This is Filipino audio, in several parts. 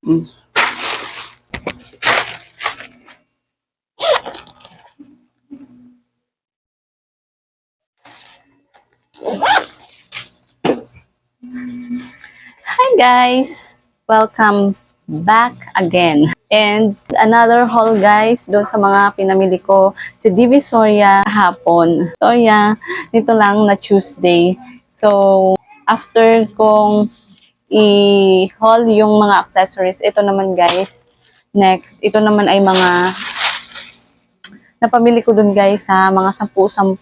Mm. Hi guys! Welcome back again. And another haul guys, doon sa mga pinamili ko si Divisoria hapon. So yeah, nito lang na Tuesday. So after kong i-haul yung mga accessories, ito naman guys. Next, ito naman ay mga napamili ko dun guys sa mga 10-10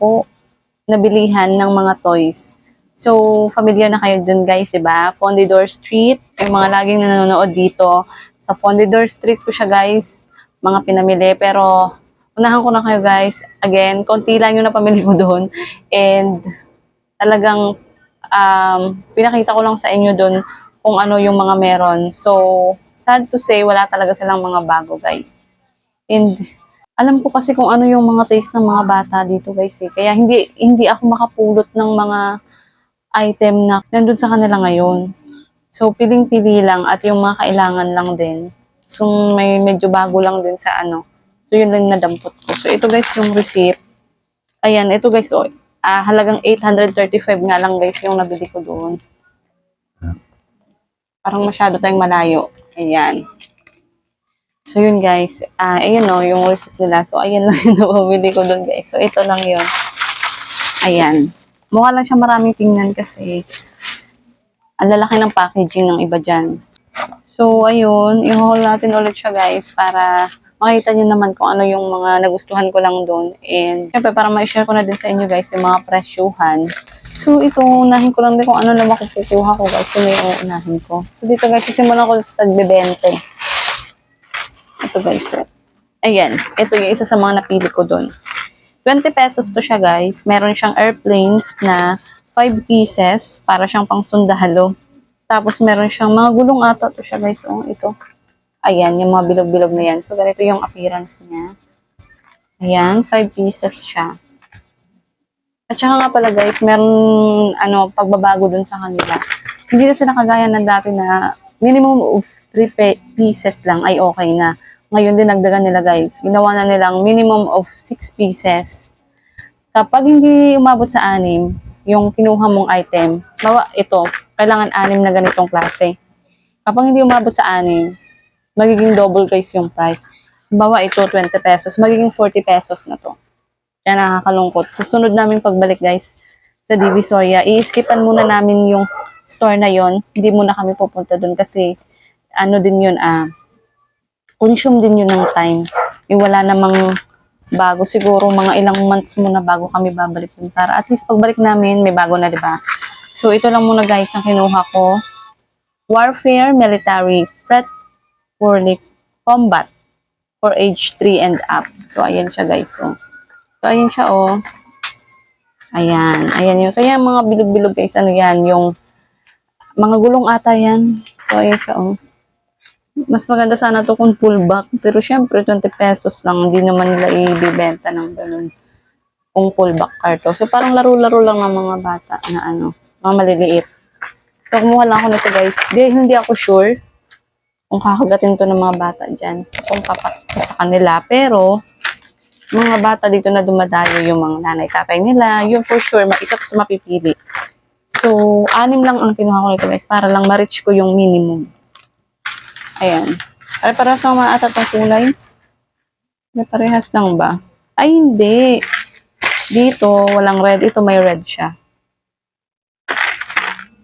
na bilihan ng mga toys. So, familiar na kayo dun guys, di ba? Fondidor Street. Yung mga laging nanonood dito. Sa Fondidor Street ko siya guys, mga pinamili. Pero, unahan ko na kayo guys. Again, konti lang yung napamili ko doon. And, talagang, pinakita ko lang sa inyo doon kung ano yung mga meron. So, sad to say, wala talaga silang mga bago guys. And, alam ko kasi kung ano yung mga taste ng mga bata dito guys eh. Kaya hindi ako makapulot ng mga item na nandun sa kanila ngayon. So piling-pili lang at yung mga kailangan lang din. So may medyo bago lang din sa ano. So yun lang nadampot ko. So ito guys yung receipt. Ayan, ito guys oh, halagang 835 nga lang guys yung nabili ko doon. Parang masyado tayong malayo. Ayan. So yun guys, ayun o, yung receipt nila. So ayan lang yung nabili ko doon guys. So ito lang yun. Ayan. Mukha lang siya maraming tingnan kasi ang lalaki ng packaging ng iba dyan. So ayun, i-haul natin ulit siya guys para makita nyo naman kung ano yung mga nagustuhan ko lang doon. And syempre para ma-share ko na din sa inyo guys yung mga presyuhan. So ito, unahin ko lang din kung ano lang makukuha ko guys. So yung unahin ko. So dito guys, sisimulan ko sa tagbe-20. Ito guys. So, ayan, ito yung isa sa mga napili ko doon. 20 pesos to siya guys. Meron siyang airplanes na 5 pieces para siyang pang sundalo. Tapos meron siyang mga gulong ata to siya guys. Oh, ito. Ayan, yung mga bilog-bilog na yan. So ganito yung appearance niya. Ayan, 5 pieces siya. At saka nga pala guys, meron pagbabago dun sa kanila. Hindi na sila kagaya ng dati na minimum of 3 pieces lang ay okay na. Ngayon din nagdagan nila guys. Ginawa na nilang minimum of 6 pieces. Kapag hindi umabot sa 6, yung kinuha mong item, ito, kailangan 6 na ganitong klase. Kapag hindi umabot sa 6, magiging double guys yung price. Bawa ito, 20 pesos, magiging 40 pesos na to. Kaya nakakalungkot. Sa sunod namin pagbalik guys, sa Divisoria, i-skipan muna namin yung store na yon. Hindi muna kami pupunta dun kasi, ano din yun, consume din yun ng time. Wala namang bago, siguro mga ilang months muna bago kami babalik dun. Para at least pagbalik namin, may bago na, diba? So, ito lang muna guys ang kinuha ko. Warfare Military Pret for Combat for age 3 and up. So, ayan siya guys. So, ayan siya oh. Ayan. Ayan yun. Kaya mga bilog-bilog guys, ano yan, yung mga gulong ata yan. So, ayan siya oh. Mas maganda sana to kung full back. Pero syempre, 20 pesos lang. Hindi naman nila ibibenta ng ganun. Kung full back car to. So, parang laro-laro lang ng mga bata na mga maliliit. So, kumuha lang ako nito guys. Hindi ako sure kung kakagatin to ng mga bata dyan. Kung papak sa kanila. Pero, mga bata dito na dumadayo yung mga nanay-tatay nila. Yun for sure, isa sa mapipili. So, 6 lang ang kinuha ko nito guys. Para lang ma-reach ko yung minimum. Ayan. Parehas lang mga ata itong kulay. May parehas lang ba? Ay, hindi. Dito, walang red. Ito may red siya.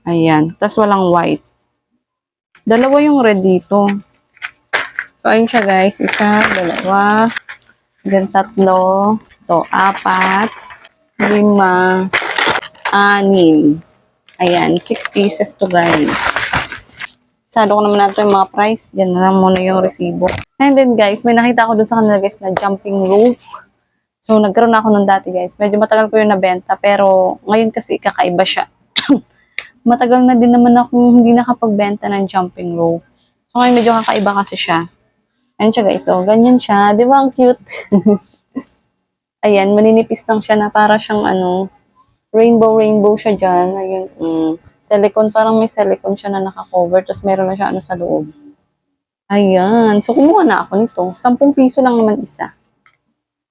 Ayan. Tapos walang white. Dalawa yung red dito. So, ayun siya guys. Isa, dalawa. Then, 3. To, 4. 5. 6. Ayan. 6 pieces to guys. Sado ko naman natin yung mga price. Diyan na lang muna yung resibo. And then guys, may nakita ako dun sa kanila guys na jumping rope. So, nagkaroon ako nun dati guys. Medyo matagal ko yung nabenta. Pero, ngayon kasi kakaiba siya. Matagal na din naman akong hindi nakapagbenta ng jumping rope. So, ngayon medyo kakaiba kasi siya. Ayan siya guys. So, ganyan siya. Di ba ang cute? Ayan, maninipis lang siya na para siyang rainbow siya dyan. Ayun, silicone, parang may silicone siya na nakakover. Tapos meron na siya sa loob. Ayan. So, kumuha na ako nito. 10 piso lang naman isa.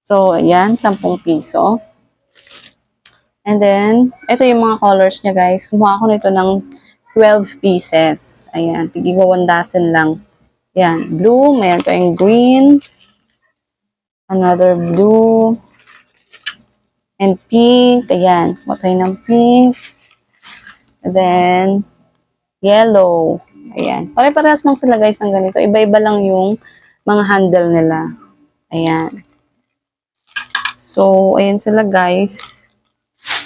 So, ayan. 10 piso. And then, ito yung mga colors niya, guys. Kumuha ako nito ng 12 pieces. Ayan. Tigiwa 1 dozen lang. Ayan. Blue. Mayroon tayong green. Another blue. And pink. Ayan. Kumuha tayo ng pink. And then, yellow. Ayan. Pare-parehas lang sila, guys, ng ganito. Iba-iba lang yung mga handle nila. Ayan. So, ayan sila, guys.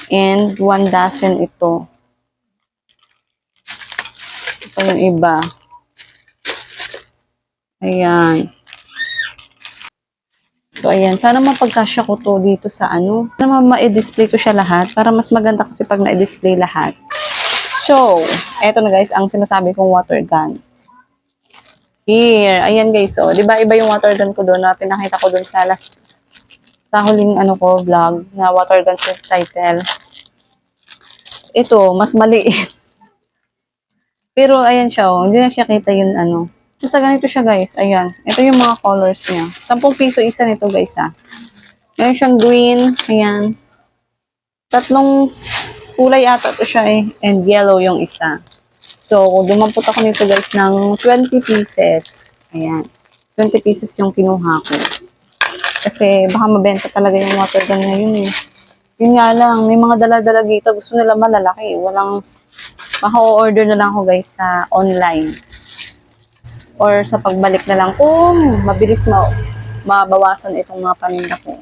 And 1 dozen ito. Ito yung iba. Ayan. So, ayan. Sana mapagkasya ko to dito sa ano. Sana ma-display ko siya lahat. Para mas maganda kasi pag na-display lahat. So, eto na, guys, ang sinasabi kong water gun. Here. Ayan, guys. So, di ba iba yung water gun ko doon na pinakita ko doon sa huling ano ko, vlog na water gun sa title. Ito, mas maliit. Pero, ayan siya, oh. Hindi na siya kita yung ano. Sa ganito siya, guys. Ayan. Ito yung mga colors niya. 10 piso isa nito, guys, ha. Meron siyang green. Ayan. 3 kulay ata to siya, eh. And yellow yung isa. So, dumampot ako nito, guys, ng 20 pieces. Ayan. 20 pieces yung kinuha ko. Kasi, baka mabenta talaga yung water gun ngayon, eh. Yun nga lang, may mga dala-dala dito. Gusto nila malalaki. Walang, maka-order na lang ako, guys, sa online. Or sa pagbalik na lang kung mabilis mabawasan itong mga paninda ko.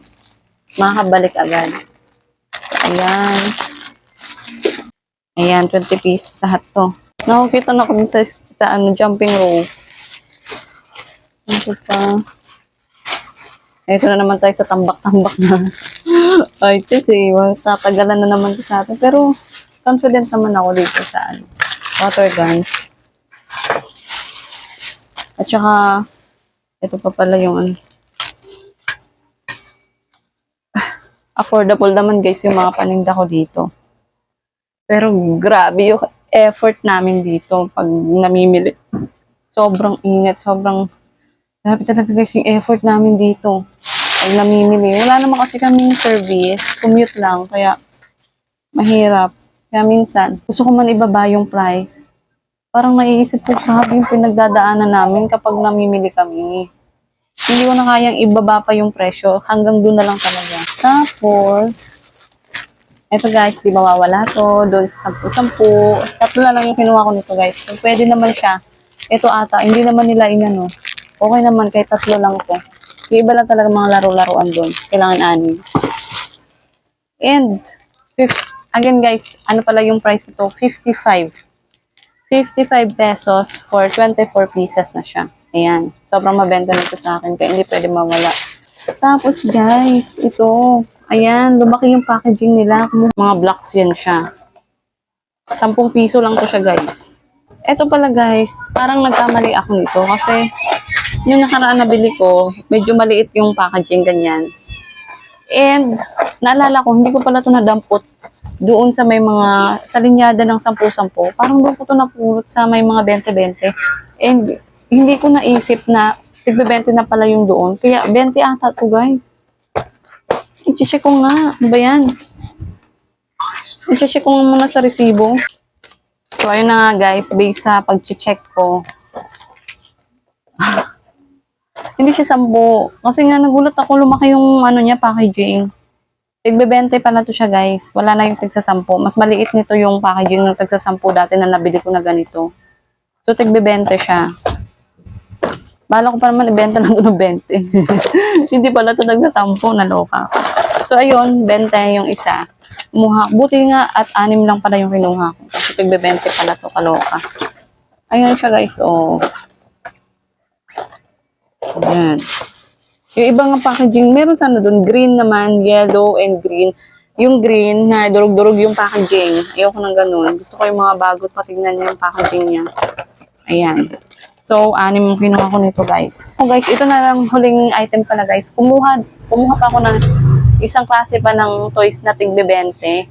Makakabalik agad. So, ayan. Ayan, 20 pieces lahat to. Nakukita na kami sa ano, jumping rope. Ito pa. Ito na naman tayo sa tambak-tambak na. Ay, kasi tatagalan na naman sa atin. Pero, confident naman ako dito sa ano, water guns. At saka, ito pa pala yung ano. Affordable naman, guys, yung mga paninda ko dito. Pero grabe yung effort namin dito pag namimili. Sobrang init, sobrang grabe talaga, guys, yung effort namin dito pag namimili. Wala naman kasi kaming service, commute lang, kaya mahirap. Kaya minsan, gusto ko man ibaba yung price. Parang naiisip ko, grabe yung pinagdadaanan namin kapag namimili kami. Hindi ko na kayang ibaba pa yung presyo. Hanggang doon na lang talaga. Tapos, eto, guys, di mawawala to. Doon sa 10-10. Tatlo na lang yung kinuha ko nito, guys. So, pwede naman siya. Ito ata, hindi naman nila inano. Okay naman, kahit 3 lang to. Yung iba lang talaga mga laro-laruan doon. Kailangan 6. And, again, guys, ano pala yung price nito? 55. 55 pesos for 24 pieces na siya. Ayan. Sobrang mabenta nito sa akin kaya hindi pwede mawala. Tapos, guys, ito. Ayan, lumaki yung packaging nila. Mga blocks yan siya. 10 piso lang to siya, guys. Ito pala, guys, parang nagkamali ako nito kasi yung nakaraan na bili ko, medyo maliit yung packaging, ganyan. And, naalala ko, hindi ko pala ito nadampot doon sa may mga, sa linyada ng 10-10. Parang doon ko ito napulot sa may mga 20-20. And, hindi ko naisip na tigbe-20 na pala yung doon. Kaya, 20 ata to, guys. I-check ko nga. Ano ba yan? I-check ko nga muna sa resibo. So, ayun na nga, guys. Based sa pag-check ko. Hindi siya 10. Kasi nga, nagulat ako. Lumaki yung ano niya, packaging. Tigbe-20 pala to siya, guys. Wala na yung tigsa 10. Mas maliit nito yung packaging ng tigsa 10 dati na nabili ko na ganito. So, tigbe-20 siya. Bala ko pa naman ibenta lang ito ng 20. Hindi pala ito nagsa 10. Naloka. So, ayun. 20 yung isa. Buti nga at 6 lang pala yung kinuha ko. Kasi tigbe-20 pala to. Kaloka. Ayun siya, guys. Oh. Ayan. Yung ibang packaging, meron sana doon, green naman, yellow, and green. Yung green, na durug-durug yung packaging. Ayoko ng ganun. Gusto ko yung mga bago, patignan yung packaging niya. Ayan. So, 6 yung kinuha ko nito, guys. So, guys, ito na lang huling item pala, guys. Kumuha pa ako ng isang klase pa ng toys na tigbe-20.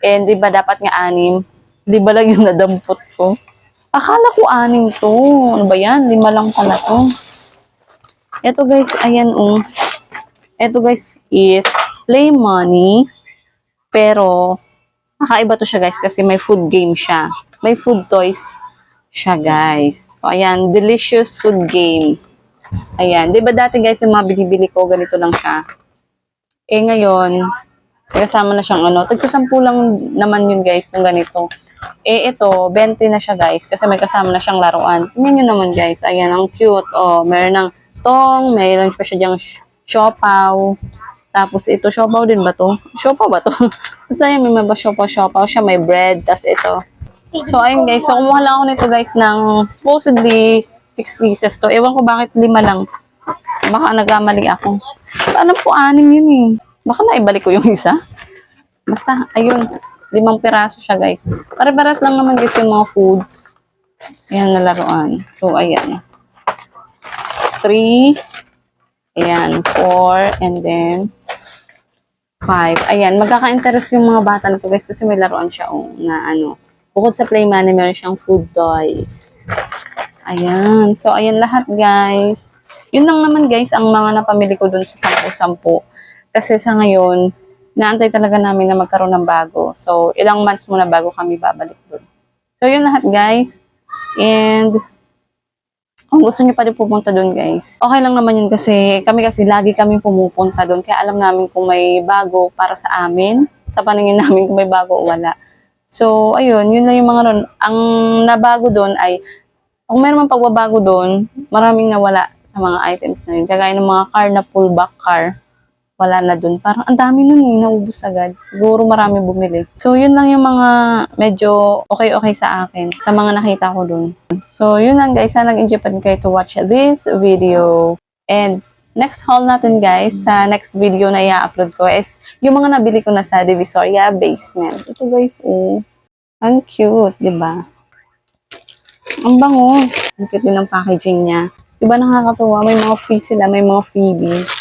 And di ba dapat nga 6? Di ba lang yung nadampot ko? Akala ko 6 to. Ano ba yan? 5 lang pala to. Ito guys, ayan Ito guys is Play Money. Pero, kakaiba to siya guys kasi may food game siya. May food toys siya guys. So, ayan. Delicious food game. Ayan. Di ba dati guys yung mga binibili ko, ganito lang siya. Eh ngayon, kasama na siyang ano. Tagsasampu lang naman yun guys, yung ganito. Eh ito, 20 na siya guys, kasi may kasama na siyang laruan. Tingnan nyo naman guys, ayan, ang cute. Oh, meron ng tong, meron pa siya diyang siopaw. Tapos ito, siopaw din ba to? Siopaw ba to? Kasi ayan, may mga siopaw siya, may bread. Tapos ito. So ayun guys, so kumuha lang ako nito guys ng supposedly 6 pieces to. Ewan ko bakit 5 lang. Baka nagkamali ako. Alam ko 6 yun eh. Baka naibalik ko yung isa. Basta, ayun. 5 piraso siya, guys. Pare-paras lang naman, guys, yung mga foods. Ayan, na laruan. So, ayan. 3. Ayan, 4. And then, 5. Ayan, magkaka-interest yung mga bata nito, guys, kasi may laruan siya, na ano. Bukod sa Play Money, meron siyang food toys. Ayan. So, ayan lahat, guys. Yun lang naman, guys, ang mga napamili ko dun sa 10-10. Kasi sa ngayon, naantay talaga namin na magkaroon ng bago. So, ilang months muna bago kami babalik doon. So, yun lahat guys. And, kung gusto niyo pa rin pupunta doon guys, okay lang naman yun kasi lagi kami pumupunta doon. Kaya alam namin kung may bago para sa amin. Sa paningin namin kung may bago o wala. So, ayun, yun lang yung mga ron. Ang nabago doon ay, kung meron mang pagbabago doon, maraming nawala sa mga items na yun. Kagaya ng mga car na pullback car. Wala na dun. Parang ang dami nun eh, naubos agad. Siguro marami bumili. So, yun lang yung mga medyo okay sa akin, sa mga nakita ko dun. So, yun lang guys. Sana nag-enjoy pa rin kayo to watch this video. And, next haul natin guys, sa next video na i-upload ko is yung mga nabili ko na sa Divisoria Basement. Ito guys, ang cute, di ba? Ang bango. Ang cute din ng packaging niya. Diba nakakatuwa? May mga free sila, may mga freebie.